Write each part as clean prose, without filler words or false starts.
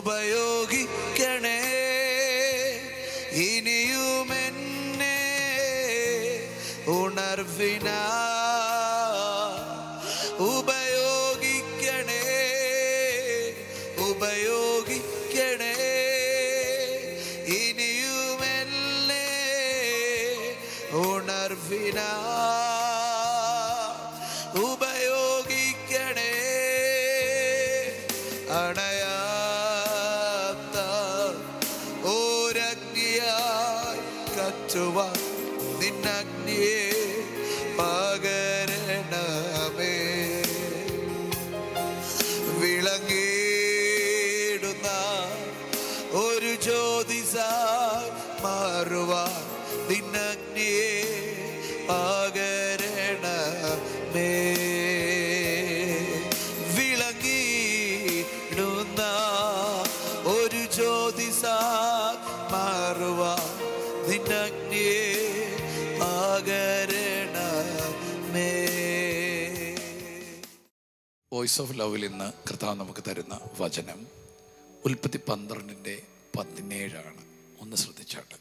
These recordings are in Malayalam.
ഉപയോഗിക്കണേ. ഇനിയും എന്നെ ഉണർവിനാ ഉപയോഗിക്കണേ, ഉപയോഗിക്കണേ. ഇനിയും എന്നെ ഉണർവിനാ ഉപയോഗിക്കണേ. അണയാത്ത ഓരഗ്നിയായി കത്തുവാൻ നിന്നഗ്നിയെ പകരണമേ. വിളങ്ങിടുന്ന ഒരു ജ്യോതിസായി മാറുവാൻ നിന്നഗ്നിയെ പകരണമേ. വിളങ്ങിടുന്ന ഒരു ജ്യോതിസായി മാറുവാൻ നിന്നഗ്നിയെ പകരണമേ. വോയിസ് ഓഫ് ലവിൽ ഇന്ന് കർത്താവ് നമുക്ക് തരുന്ന വചനം ഉൽപ്പത്തി 12:17 ഒന്ന് ശ്രദ്ധിച്ചാട്ട്.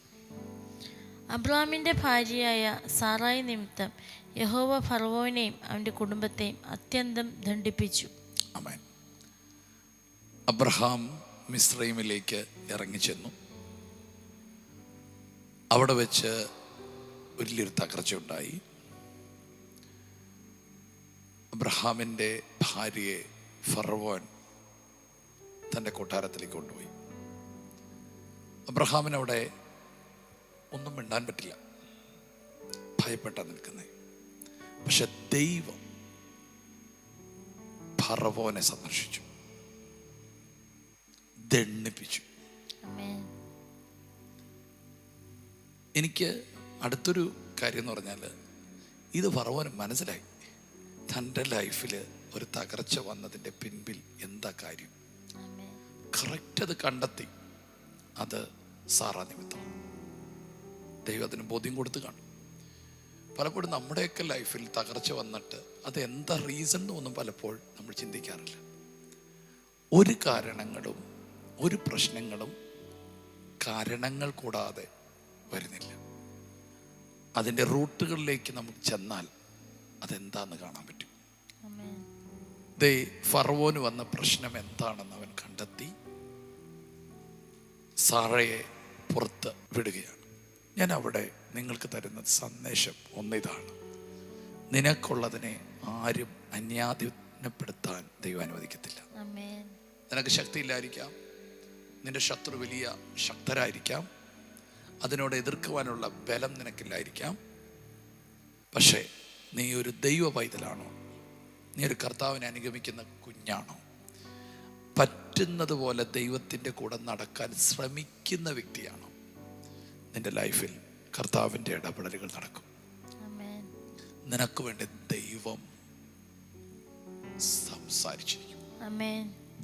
അബ്രാമിൻ്റെ ഭാര്യയായ സാറായി നിമിത്തം യഹോവ ഫറവോനെയും അവൻ്റെ കുടുംബത്തെയും അത്യന്തം ദണ്ഡിപ്പിച്ചു. ആമേൻ. അബ്രഹാം മിസ്രൈമിലേക്ക് ഇറങ്ങിച്ചെന്നു. അവിടെ വെച്ച് വലിയൊരു തകർച്ച ഉണ്ടായി. അബ്രഹാമിൻ്റെ ഭാര്യയെ ഫറവോൻ തൻ്റെ കൊട്ടാരത്തിലേക്ക് കൊണ്ടുപോയി. അബ്രഹാമിനവിടെ ഒന്നും മിണ്ടാൻ പറ്റില്ല, ഭയപ്പെട്ടാ നിൽക്കുന്നേ. പക്ഷെ ദൈവം ഫറവോനെ സന്ദർശിച്ചു, ദണ്ഡിപ്പിച്ചു. എനിക്ക് അടുത്തൊരു കാര്യം എന്ന് പറഞ്ഞാൽ, ഇത് ഫറവോന് മനസ്സിലായി തൻ്റെ ലൈഫിൽ ഒരു തകർച്ച വന്നതിൻ്റെ പിൻപിൽ എന്താ കാര്യം. കറക്റ്റ് അത് കണ്ടെത്തി. അത് സാറാ നിമിത്തമാണ്. ദൈവം അതിന് ബോധ്യം കൊടുത്ത് കാണും. പലപ്പോഴും നമ്മുടെയൊക്കെ ലൈഫിൽ തകർച്ച വന്നിട്ട് അത് എന്താ റീസൺ എന്നൊന്നും പലപ്പോഴും നമ്മൾ ചിന്തിക്കാറില്ല. ഒരു കാരണങ്ങളും ഒരു പ്രശ്നങ്ങളും കാരണങ്ങൾ കൂടാതെ വരുന്നില്ല. അതിൻ്റെ റൂട്ടുകളിലേക്ക് നമുക്ക് ചെന്നാൽ അതെന്താന്ന് കാണാൻ പറ്റും. ഫറവോന് വന്ന പ്രശ്നം എന്താണെന്ന് അവൻ കണ്ടെത്തി സാറയെ പുറത്ത് വിടുകയാണ്. ഞാൻ അവിടെ നിങ്ങൾക്ക് തരുന്ന സന്ദേശം ഒന്നിതാണ്: നിനക്കുള്ളതിനെ ആരും അന്യാധീനപ്പെടുത്താൻ ദൈവം അനുവദിക്കത്തില്ല. നിനക്ക് ശക്തിയില്ലായിരിക്കാം, നിന്റെ ശത്രു വലിയ ശക്തരായിരിക്കാം, അതിനോട് എതിർക്കുവാനുള്ള ബലം നിനക്കില്ലായിരിക്കാം. പക്ഷേ നീ ഒരു ദൈവ പൈതലാണോ? നീ ഒരു കർത്താവിനെ അനുഗമിക്കുന്ന കുഞ്ഞാണോ? പറ്റുന്നത് പോലെ ദൈവത്തിൻ്റെ കൂടെ നടക്കാൻ ശ്രമിക്കുന്ന വ്യക്തിയാണോ? നിന്റെ ലൈഫിൽ കർത്താവിൻ്റെ ഇടപെടലുകൾ നടക്കും. നിനക്ക് വേണ്ടി ദൈവം സംസാരിച്ചിരിക്കും.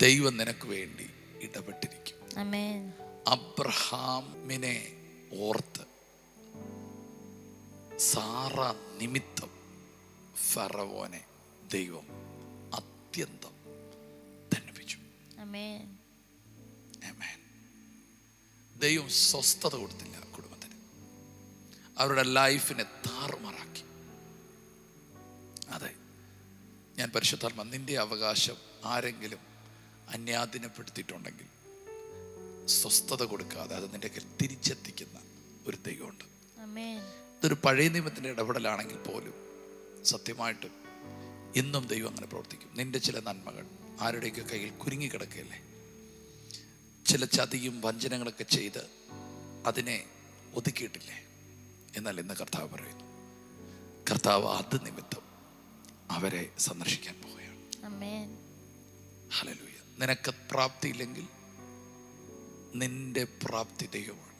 ദൈവം നിനക്ക് വേണ്ടി ഇടപെട്ടിരിക്കും. അബ്രഹാമിനെ ഓർത്ത് സാറ നിമിത്തം ഫറവോനെ ദൈവം അത്യന്തം ദണ്ഡിപ്പിച്ചു. ദൈവം സ്വസ്ഥത കൊടുത്തില്ല കുടുംബത്തിന്. അവരുടെ ലൈഫിനെ താറുമാറാക്കി. അതെ, ഞാൻ പരിശുദ്ധാത്മ നിന്റെ അവകാശം ആരെങ്കിലും അന്യാധീനപ്പെടുത്തിയിട്ടുണ്ടെങ്കിൽ സ്വസ്ഥത കൊടുക്കാതെ അത് നിന്റെ തിരിച്ചെത്തിക്കുന്ന ഒരു ദൈവമുണ്ട്. ഇതൊരു പഴയ നിയമത്തിൻ്റെ ഇടപെടലാണെങ്കിൽ പോലും സത്യമായിട്ടും ഇന്നും ദൈവം അങ്ങനെ പ്രവർത്തിക്കും. നിന്റെ ചില നന്മകൾ ആരുടെയൊക്കെ കയ്യിൽ കുരുങ്ങിക്കിടക്കുകയല്ലേ? ചില ചതിയും വഞ്ചനങ്ങളൊക്കെ ചെയ്ത് അതിനെ ഒതുക്കിയിട്ടില്ലേ? എന്നാൽ ഇന്ന് കർത്താവ് പറയുന്നു, കർത്താവ് അത് നിമിത്തം അവരെ സന്ദർശിക്കാൻ പോവുകയാണ്. ഹല്ലേലൂയ. നിനക്ക് പ്രാപ്തിയില്ലെങ്കിൽ നിന്റെ പ്രാപ്തി ദൈവമാണ്.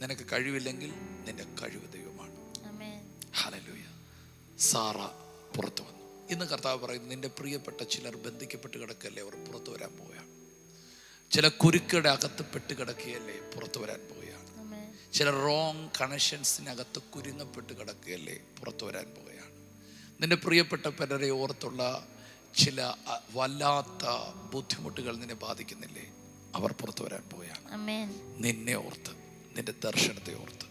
നിനക്ക് കഴിവില്ലെങ്കിൽ നിന്റെ കഴിവ് ദൈവമാണ്. ഹല്ലേലൂയ. സാറ പുറത്തു വന്നു. ഇന്ന് കർത്താവ് പറയുന്നു, നിന്റെ പ്രിയപ്പെട്ട ചിലർ ബന്ധിക്കപ്പെട്ട് കിടക്കല്ലേ, അവർ പുറത്തു വരാൻ പോവുകയാണ്. ചില കുരുക്കളുടെ അകത്ത് പെട്ട് കിടക്കുകയല്ലേ, പുറത്തു വരാൻ പോവുകയാണ്. ചില റോങ് കണക്ഷൻസിനകത്ത് കുരുങ്ങപ്പെട്ട് കിടക്കുകയല്ലേ, പുറത്തു വരാൻ പോവുകയാണ്. നിന്റെ പ്രിയപ്പെട്ട പലരെ ഓർത്തുള്ള ചില വല്ലാത്ത ബുദ്ധിമുട്ടുകൾ നിന്നെ ബാധിക്കുന്നില്ലേ, അവർ പുറത്തു വരാൻ പോവുകയാണ്. ആമേൻ. നിന്നെ ഓർത്ത്, നിന്റെ ദർശനത്തെ ഓർത്ത്,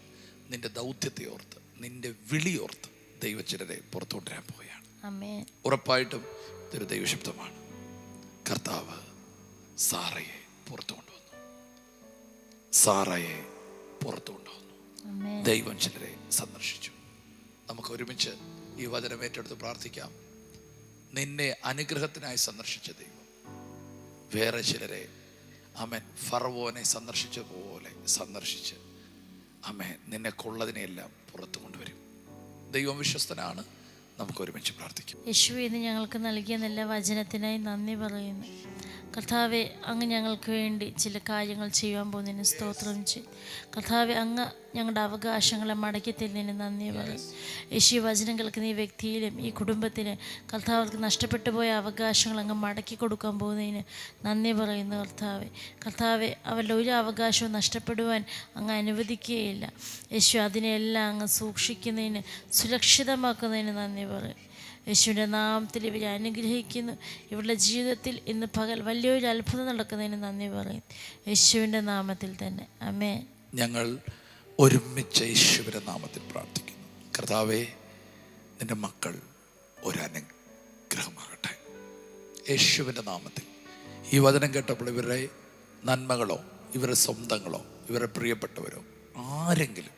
നിന്റെ ദൗത്യത്തെ ഓർത്ത്, നിന്റെ വിളി ഓർത്ത് ദൈവചിലരെ പുറത്തു കൊണ്ടുവരാൻ പോവുകയാണ്. ആമേൻ. ഉറപ്പായിട്ടും ഇതൊരു ദൈവശബ്ദമാണ്. കർത്താവ് സാറയെ പുറത്തു കൊണ്ടുവന്നു. സാറയെ പുറത്തു കൊണ്ടുവന്നു. ദൈവം ചിലരെ സന്ദർശിച്ചു. നമുക്ക് ഒരുമിച്ച് ഈ വചനം ഏറ്റെടുത്ത് പ്രാർത്ഥിക്കാം. നിന്നെ അനുഗ്രഹത്തിനായി സന്ദർശിച്ച ദൈവം വേറെ ചിലരെ ആമേൻ ഫറവോനെ സന്ദർശിച്ച പോലെ സന്ദർശിച്ച് ആമേൻ നിന്നെ കൊള്ളതിനെയെല്ലാം പുറത്തു കൊണ്ടുവരും. ദൈവം വിശ്വസ്തനാണ്. നമുക്ക് ഒരുമിച്ച് പ്രാർത്ഥിക്കും. യേശുവേ, ഇന്ന് ഞങ്ങൾക്ക് നൽകിയ നല്ല വചനത്തിനായി നന്ദി പറയുന്നു. കർത്താവെ, അങ്ങ് ഞങ്ങൾക്ക് വേണ്ടി ചില കാര്യങ്ങൾ ചെയ്യാൻ പോകുന്നതിന് സ്തോത്രം ചെയ്യും. കർത്താവെ, അങ്ങ് ഞങ്ങളുടെ അവകാശങ്ങളെ മടക്കി തരുന്നതിന് നന്ദി പറയും. യേശു വചനം കേൾക്കുന്ന ഈ വ്യക്തിയിലും ഈ കുടുംബത്തിന് കർത്താവർക്ക് നഷ്ടപ്പെട്ടു പോയ അവകാശങ്ങൾ അങ്ങ് മടക്കി കൊടുക്കാൻ പോകുന്നതിന് നന്ദി പറയുന്നു. കർത്താവെ, അവരുടെ ഒരു അവകാശവും നഷ്ടപ്പെടുവാൻ അങ്ങ് അനുവദിക്കുകയില്ല. യേശു അതിനെല്ലാം അങ്ങ് സൂക്ഷിക്കുന്നതിന്, സുരക്ഷിതമാക്കുന്നതിന് നന്ദി പറയും. യേശുവിൻ്റെ നാമത്തിൽ ഇവരെ അനുഗ്രഹിക്കുന്നു. ഇവരുടെ ജീവിതത്തിൽ ഇന്ന് പകൽ വലിയൊരു അത്ഭുതം നടക്കുന്നതിന് നന്ദി പറയും. യേശുവിൻ്റെ നാമത്തിൽ തന്നെ ആമേൻ. ഞങ്ങൾ ഒരുമിച്ച് യേശുവിൻ്റെ നാമത്തിൽ പ്രാർത്ഥിക്കുന്നു. കർത്താവേ, നിൻ്റെ മക്കൾ ഒരു അനുഗ്രഹമാകട്ടെ. യേശുവിൻ്റെ നാമത്തിൽ ഈ വചനം കേട്ടപ്പോൾ ഇവരുടെ നന്മകളോ ഇവരുടെ സ്വന്തങ്ങളോ ഇവരുടെ പ്രിയപ്പെട്ടവരോ ആരെങ്കിലും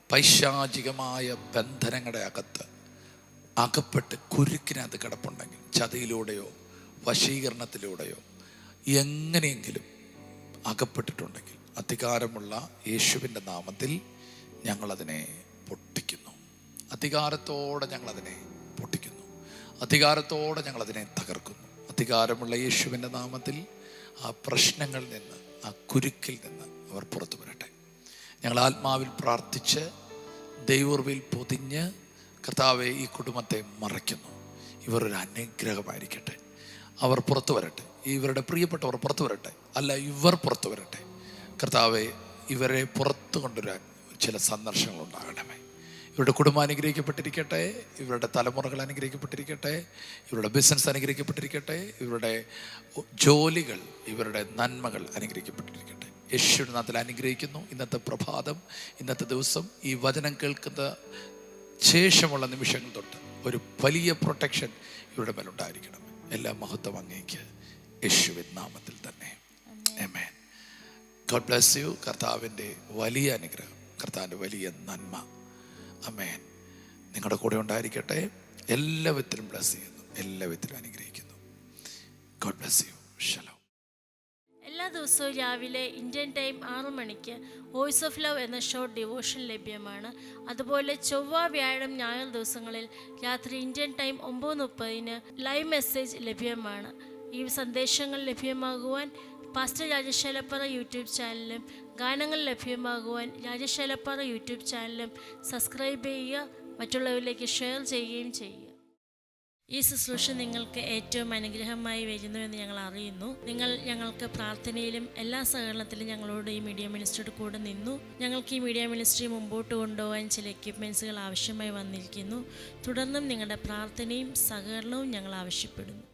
പൈശാചികമായ ബന്ധനങ്ങളുടെ അകപ്പെട്ട് കുരുക്കിനകത്ത് കിടപ്പുണ്ടെങ്കിൽ, ചതിയിലൂടെയോ വശീകരണത്തിലൂടെയോ എങ്ങനെയെങ്കിലും അകപ്പെട്ടിട്ടുണ്ടെങ്കിൽ, അധികാരമുള്ള യേശുവിൻ്റെ നാമത്തിൽ ഞങ്ങളതിനെ പൊട്ടിക്കുന്നു. അധികാരത്തോടെ ഞങ്ങളതിനെ പൊട്ടിക്കുന്നു. അധികാരത്തോടെ ഞങ്ങളതിനെ തകർക്കുന്നു. അധികാരമുള്ള യേശുവിൻ്റെ നാമത്തിൽ ആ പ്രശ്നങ്ങളിൽ നിന്ന്, ആ കുരുക്കിൽ നിന്ന് അവർ പുറത്തു വരട്ടെ. ഞങ്ങൾ ആത്മാവിൽ പ്രാർത്ഥിച്ച് ദൈവകൃപയിൽ പൊതിഞ്ഞ് കർത്താവെ ഈ കുടുംബത്തെ മറയ്ക്കുന്നു. ഇവരൊരു അനുഗ്രഹമായിരിക്കട്ടെ. അവർ പുറത്തു വരട്ടെ. ഇവരുടെ പ്രിയപ്പെട്ടവർ പുറത്തു വരട്ടെ. അല്ല, ഇവർ പുറത്തു വരട്ടെ. കർത്താവെ, ഇവരെ പുറത്തു കൊണ്ടുവരാൻ ചില സന്ദർശനങ്ങൾ ഉണ്ടാകണമേ. ഇവരുടെ കുടുംബം അനുഗ്രഹിക്കപ്പെട്ടിരിക്കട്ടെ. ഇവരുടെ തലമുറകൾ അനുഗ്രഹിക്കപ്പെട്ടിരിക്കട്ടെ. ഇവരുടെ ബിസിനസ് അനുഗ്രഹിക്കപ്പെട്ടിരിക്കട്ടെ. ഇവരുടെ ജോലികൾ, ഇവരുടെ നന്മകൾ അനുഗ്രഹിക്കപ്പെട്ടിരിക്കട്ടെ. യേശുവിൻ്റെ നാമത്തിൽ അനുഗ്രഹിക്കുന്നു. ഇന്നത്തെ പ്രഭാതം, ഇന്നത്തെ ദിവസം, ഈ വചനം കേൾക്കുന്ന ശേഷമുള്ള നിമിഷങ്ങൾ തൊട്ട് ഒരു വലിയ പ്രൊട്ടക്ഷൻ ഇവരുടെ മേലുണ്ടായിരിക്കണം. എല്ലാ മഹത്വം അങ്ങേക്ക് യേശുവിൻ നാമത്തിൽ തന്നെ ആമേൻ. God bless you. കർത്താവിൻ്റെ വലിയ അനുഗ്രഹം, കർത്താവിൻ്റെ വലിയ നന്മ ആമേൻ നിങ്ങളുടെ കൂടെ ഉണ്ടായിരിക്കട്ടെ. എല്ലാ വിധത്തിലും ബ്ലെസ് ചെയ്യുന്നു, എല്ലാ വിധത്തിലും അനുഗ്രഹിക്കുന്നു. God bless you. ശലോം. എല്ലാ ദിവസവും രാവിലെ ഇന്ത്യൻ ടൈം 6 മണിക്ക് വോയിസ് ഓഫ് ലവ് എന്ന ഷോർട്ട് ഡിവോഷൻ ലഭ്യമാണ്. അതുപോലെ ചൊവ്വ, വ്യാഴം, ഞായർ ദിവസങ്ങളിൽ രാത്രി ഇന്ത്യൻ ടൈം 9:30 ലൈവ് മെസ്സേജ് ലഭ്യമാണ്. ഈ സന്ദേശങ്ങൾ ലഭ്യമാകുവാൻ പാസ്റ്റർ രാജേഷ് ഏലപ്പാറ യൂട്യൂബ് ചാനലും, ഗാനങ്ങൾ ലഭ്യമാകുവാൻ രാജേഷ് ഏലപ്പാറ യൂട്യൂബ് ചാനലും സബ്സ്ക്രൈബ് ചെയ്യുക. മറ്റുള്ളവരിലേക്ക് ഷെയർ ചെയ്യുകയും ചെയ്യുക. ഈ ശുശ്രൂഷ നിങ്ങൾക്ക് ഏറ്റവും അനുഗ്രഹമായി വരുന്നുവെന്ന് ഞങ്ങൾ അറിയുന്നു. നിങ്ങൾ ഞങ്ങൾക്ക് പ്രാർത്ഥനയിലും എല്ലാ സഹകരണത്തിലും ഞങ്ങളോട് ഈ മീഡിയ മിനിസ്ട്രിയുടെ കൂടെ നിന്നു. ഞങ്ങൾക്ക് ഈ മീഡിയ മിനിസ്ട്രി മുമ്പോട്ട് കൊണ്ടുപോകാൻ ചില എക്യുപ്മെൻറ്റ്സുകൾ ആവശ്യമായി വന്നിരിക്കുന്നു. തുടർന്നും നിങ്ങളുടെ പ്രാർത്ഥനയും സഹകരണവും ഞങ്ങൾ ആവശ്യപ്പെടുന്നു.